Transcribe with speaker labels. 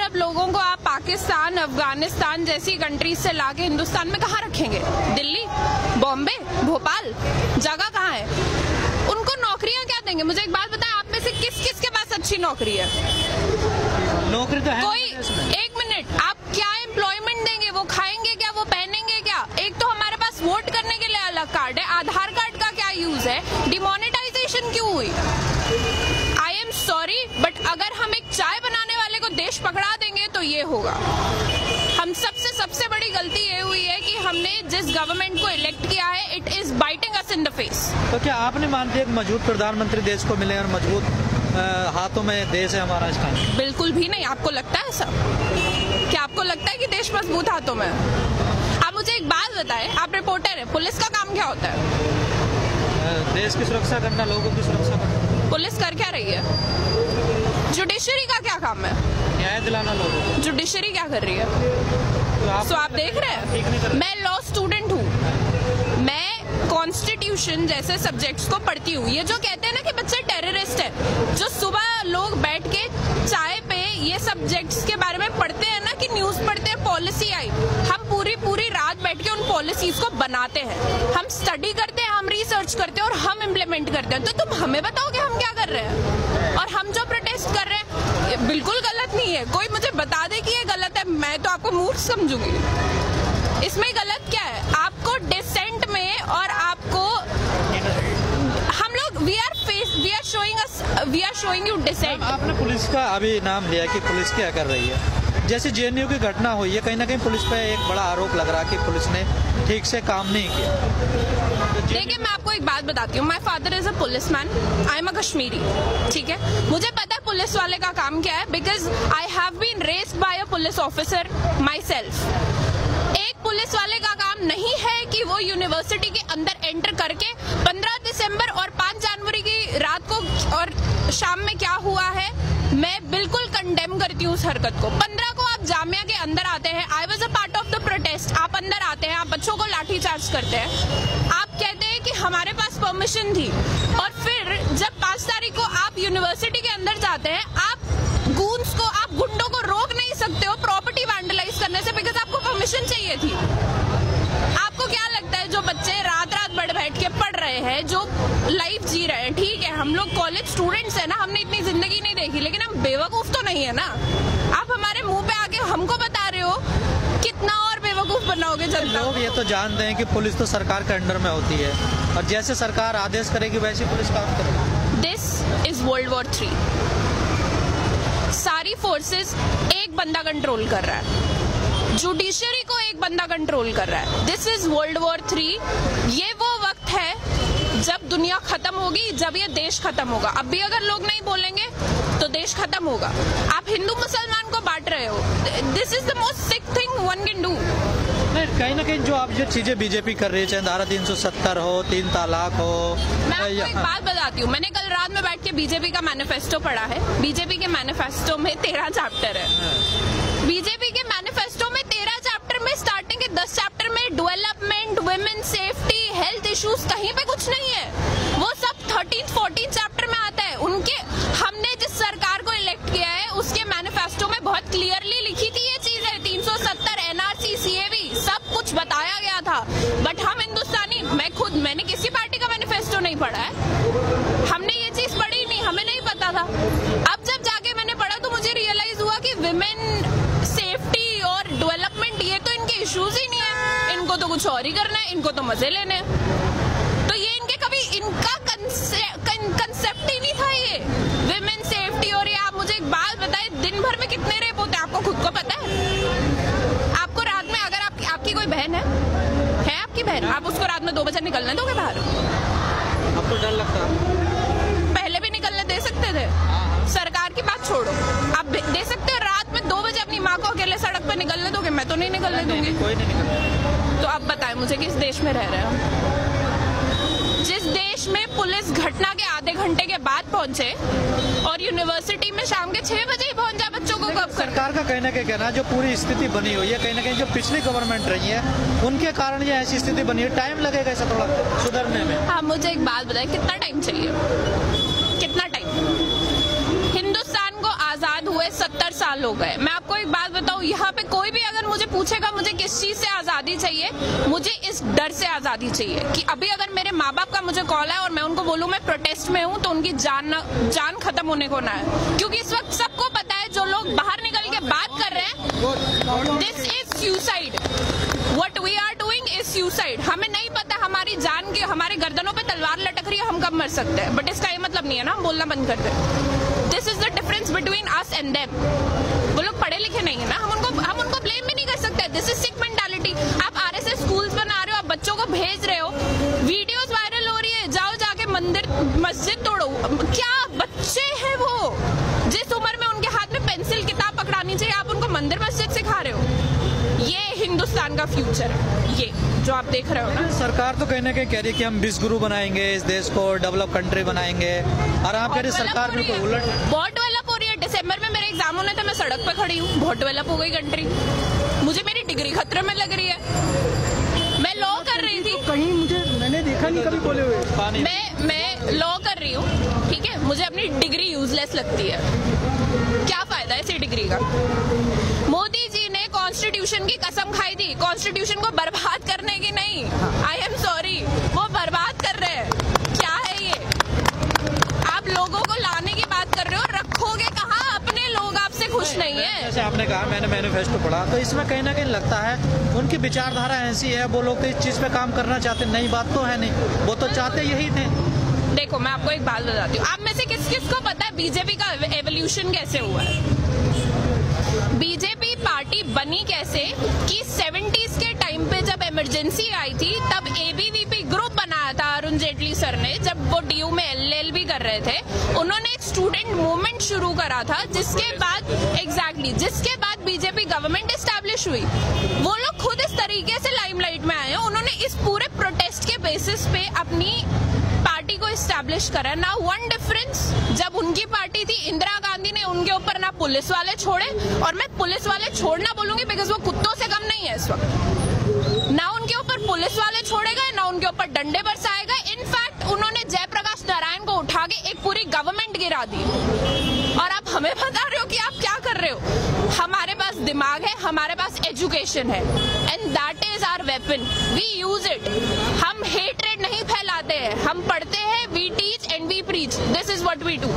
Speaker 1: सब लोगों को आप पाकिस्तान, अफगानिस्तान जैसी कंट्रीज से लाके हिंदुस्तान में कहाँ रखेंगे? दिल्ली, बॉम्बे, भोपाल, जगह कहाँ है? उनको नौकरियां क्या देंगे? मुझे एक बात बताएं, आप में से किस किस के पास अच्छी नौकरी है?
Speaker 2: नौकरी तो है
Speaker 1: कोई, एक मिनट, आप क्या एम्प्लॉयमेंट देंगे? वो खाएंगे क्या? वो पहनेंगे क्या? एक तो हमारे पास वोट करने के लिए अलग कार्ड है, आधार कार्ड का क्या यूज है? डिमोनेटाइजेशन क्यों हुई? आई एम सॉरी, बट अगर हम एक चाय बनाने वाले को देश पकड़ा देंगे तो ये होगा। हम सबसे बड़ी गलती ये हुई है कि हमने जिस गवर्नमेंट को इलेक्ट किया है, it is biting us in the face.
Speaker 2: तो क्या आपने मानते हैं एक मजबूत प्रधानमंत्री देश को मिले और मजबूत हाथों में देश है हमारा इसका?
Speaker 1: बिल्कुल भी नहीं। आपको लगता है ऐसा? क्या आपको लगता है कि देश मजबूत हाथों में है? आप मुझे एक बात बताएं, आप रिपोर्टर है, पुलिस का काम क्या होता है?
Speaker 2: देश की सुरक्षा करना, लोगों की सुरक्षा करना।
Speaker 1: पुलिस कर क्या रही है? जुडिशरी का क्या काम है?
Speaker 2: न्याय दिलाना लोगों को।
Speaker 1: जुडिशरी क्या कर रही है? तो आप देख रहे हैं, मैं लॉ स्टूडेंट हूँ, मैं कॉन्स्टिट्यूशन जैसे सब्जेक्ट्स को पढ़ती हूँ। ये जो कहते हैं ना कि बच्चे टेररिस्ट है, जो सुबह लोग बैठ के चाय पे ये सब्जेक्ट्स के बारे में पढ़ते हैं ना, कि न्यूज पढ़ते हैं, पॉलिसी आई, हम पूरी रात बैठ के उन पॉलिसीज को बनाते हैं, हम स्टडी करते हैं, हम रिसर्च करते हैं और हम इम्प्लीमेंट करते हैं। तो तुम हमें बताओ कि हम क्या कर रहे हैं? और हम जो प्रोटेस्ट कर रहे हैं ये बिल्कुल गलत नहीं है। कोई मुझे बता दे कि ये गलत है, मैं तो आपको मूर्ख समझूंगी। इसमें गलत क्या है? आपको डिसेंट में और आपको हम लोग we are showing you decent.
Speaker 2: आपने पुलिस का अभी नाम लिया कि पुलिस क्या कर रही है? जैसे जेएनयू की घटना हुई है, कहीं ना कहीं पुलिस पे एक बड़ा आरोप लग रहा है कि पुलिस ने ठीक से काम नहीं किया।
Speaker 1: देखिए, मैं आपको एक बात बताती हूँ, my father is a police man, I am a Kashmiri, ठीक है? मुझे पता है पुलिस वाले का काम क्या है, because I have been raised by a police officer myself. एक पुलिस वाले का काम नहीं है कि वो यूनिवर्सिटी के अंदर एंटर करके 15 दिसंबर और 5 जनवरी की रात को और शाम में क्या हुआ है, मैं बिल्कुल कंडेम करती हूँ उस हरकत को। 15 को आप जामिया के अंदर आते हैं, I was a part of the protest, आप अंदर आते हैं, आप बच्चों को लाठी चार्ज करते हैं, आप कहते हैं कि हमारे पास परमिशन थी, और फिर जब 5 तारीख को आप यूनिवर्सिटी के अंदर जाते हैं, आप गूंस को, आप गुंडों को रोक नहीं सकते हो प्रॉपर्टी वैंडलाइज करने से, बिकॉज आपको परमिशन चाहिए थी। आपको क्या लगता है जो बच्चे रात बैठ के पढ़ रहे हैं, जो लाइफ जी रहे हैं, ठीक है, हम लोग कॉलेज स्टूडेंट्स हैं ना, हमने इतनी जिंदगी नहीं देखी, लेकिन हम बेवकूफ तो नहीं है ना। आप हमारे मुंह पे आके हमको बता रहे हो, कितना और बेवकूफ बनाओगे जनता?
Speaker 2: लोग ये तो जानते हैं कि पुलिस तो सरकार के अंडर में होती है, और जैसे सरकार आदेश करेगी वैसे पुलिस काम करेगी।
Speaker 1: This is world war 3। सारी फोर्सेस एक बंदा कंट्रोल कर रहा है, जुडिशरी को एक बंदा कंट्रोल कर रहा है। This is world war 3। ये वो वक्त है जब दुनिया खत्म होगी, जब ये देश खत्म होगा। अब भी अगर लोग नहीं बोलेंगे तो देश खत्म होगा। आप हिंदू मुसलमान को बांट रहे हो, this is the most sick thing one can do.
Speaker 2: कहीं ना कहीं जो आप जो चीजें बीजेपी कर रही है, चाहे धारा 370 हो, 3 तलाक हो।
Speaker 1: मैं आपको एक बात बताती हूँ, मैंने कल रात में बैठ के बीजेपी का मैनिफेस्टो पढ़ा है। बीजेपी के मैनिफेस्टो में 13 चैप्टर है। बीजेपी के मैनिफेस्टो में 13 चैप्टर में स्टार्टिंग के 10 चैप्टर में development, women safety, health issues कहीं पे कुछ नहीं है। वो सब 13-14 चैप्टर में आता है। उनके, हमने जिस सरकार को इलेक्ट किया है उसके मैनिफेस्टो में बहुत क्लियरली लिखी थी ये चीजें, 370, एनआरसी, सीएबी, सब कुछ बताया गया था। बट हम हिंदुस्तानी, मैंने किसी पार्टी का मैनिफेस्टो नहीं पढ़ा है, हमने ये चीज पढ़ी नहीं, हमें नहीं पता था। अब जब जाके मैंने पढ़ा तो मुझे रियलाइज हुआ कि विमेन सेफ्टी और डेवलपमेंट ये तो इनके इश्यूज ही नहीं है, इनको तो कुछ और ही करना है, इनको तो मजे लेने हैं। तो ये इनके कभी इनका कंसेप्ट ही नहीं था ये विमेन सेफ्टी। और ये आप मुझे एक बात बताएं, दिन भर में कितने रेप होते हैं आपको खुद को पता है? आपको रात में, अगर आपकी कोई बहन है आपकी बहन, आप उसको रात में 2 बजे निकलने दोगे बाहर?
Speaker 2: आपको डर लगता है?
Speaker 1: पहले भी निकलने दे सकते थे। सरकार की बात छोड़ो, आप दे सकते हो रात में 2 बजे अपनी माँ को अकेले सड़क पे निकलने दोगे? मैं तो नहीं निकलने दूंगी।
Speaker 2: कोई नहीं निकलता।
Speaker 1: तो अब बताएं मुझे, किस देश में रह रहे हैं? जिस देश में पुलिस घटना के आधे घंटे के बाद पहुंचे और यूनिवर्सिटी में शाम के 6 बजे ही पहुंच जाए बच्चों को कब?
Speaker 2: सरकार का कहीं ना कहीं कहना, जो पूरी स्थिति बनी हुई है, कहीं ना कहीं जो पिछली गवर्नमेंट रही है उनके कारण ये ऐसी स्थिति बनी है, टाइम लगेगा इसे थोड़ा सुधरने में।
Speaker 1: हाँ, मुझे एक बात बताएं, कितना टाइम चाहिए? कितना टाइम? हिंदुस्तान को आजाद हुए 70 साल हो गए। मैं आपको एक बात बताऊं, यहाँ पे कोई भी अगर मुझे पूछेगा मुझे किस चीज से आजादी चाहिए, मुझे इस डर से आजादी चाहिए कि अभी अगर मेरे माँ बाप का मुझे कॉल है और मैं उनको बोलूं मैं प्रोटेस्ट में हूँ, तो उनकी जान खत्म होने को ना है। क्योंकि इस वक्त सबको पता है जो लोग बाहर निकल के बात कर रहे हैं, this is suicide. What we are doing is suicide. हमें नहीं पता हमारी जान के हमारे गर्दनों पे तलवार लटक रही है, हम कब मर सकते हैं, बट इसका ये मतलब नहीं है ना हम बोलना बंद कर दें। This is the difference between us and them. वो लोग पढ़े लिखे नहीं है ना, हम उनको ब्लेम भी नहीं कर सकते। This is sick mentality. आप आरएसएस स्कूल्स बना रहे हो, आप बच्चों को भेज रहे हो, वीडियोस वायरल हो रही है, जाओ जाके मस्जिद तोड़ो। क्या बच्चे हैं वो, जिस उम्र में उनके हाथ में पेंसिल किताब पकड़ानी चाहिए, आप उनको मंदिर मस्जिद सिखा रहे हो। ये हिंदुस्तान का फ्यूचर है, ये जो आप देख रहे हो ना।
Speaker 2: सरकार तो कहीं ना कहीं कह रही है कि हम विश्व बनाएंगे, इस देश को डेवलप कंट्री बनाएंगे, और आप कह रहे सरकार बिल्कुल उलट।
Speaker 1: बहुत डेवलप हो रही है। दिसंबर में मेरे एग्जाम होने थे, मैं सड़क पे खड़ी हूँ, बहुत डेवलप हो गई कंट्री। मुझे मेरी डिग्री खतरे में लग रही है। मैं लॉ कर रही थी,
Speaker 3: कहीं मैंने देखा नहीं कभी बोले हुए।
Speaker 1: मैं लॉ कर रही हूँ, ठीक है, मुझे अपनी डिग्री यूजलेस लगती है। क्या फायदा है इसी डिग्री का। मोदी जी ने कॉन्स्टिट्यूशन की कसम खाई थी, कॉन्स्टिट्यूशन को बर्बाद करने की नहीं। आई एम सॉरी, वो बर्बाद कर रहे हैं। क्या है ये, आप लोगों को लाने की बात कर रहे हो, रखोगे कहाँ? अपने लोग आपसे खुश नहीं है।
Speaker 2: जैसे आपने कहा मैंने मैनिफेस्टो पढ़ा, तो इसमें कहीं ना कहीं लगता है उनकी विचारधारा ऐसी है, वो लोग तो इस चीज पे काम करना चाहते। नई बात तो है नहीं, वो तो चाहते यही थे।
Speaker 1: देखो मैं आपको एक बात बताती हूँ, आप में से किस किस को पता है बीजेपी का एवोल्यूशन कैसे हुआ है? बीजेपी पार्टी बनी कैसे कि 70s के टाइम पे जब इमरजेंसी आई थी, तब एबीवीपी ग्रुप बनाया था अरुण जेटली सर ने, जब वो डीयू में एलएलबी कर रहे थे। उन्होंने एक स्टूडेंट मूवमेंट शुरू करा था, जिसके बाद बीजेपी गवर्नमेंट एस्टैब्लिश हुई। वो लोग खुद इस तरीके से लाइमलाइट में आए हैं, उन्होंने इस पूरे प्रोटेस्ट के बेसिस पे अपनी पार्टी को एस्टैब्लिश करा। ना वन डिफरेंस, जब उनकी पार्टी थी इंदिरा गांधी ने उनके ऊपर ना पुलिस वाले छोड़े, और मैं पुलिस वाले छोड़ना बोलूंगी बिकॉज वो कुत्तों से कम नहीं है इस वक्त। ना उनके ऊपर पुलिस वाले छोड़े गए, ना उनके ऊपर डंडे बरसाए गए। इनफैक्ट उन्होंने जयप्रकाश नारायण को उठा के एक पूरी गवर्नमेंट गिरा दी। और आप हमें बता रहे हो कि आप क्या कर रहे हो? हमारे पास दिमाग है, हमारे पास एजुकेशन है, and that is our weapon, we use it. हम हेट्रेड नहीं फैलाते हैं, हम पढ़ते हैं, we teach and we preach, this is what we do.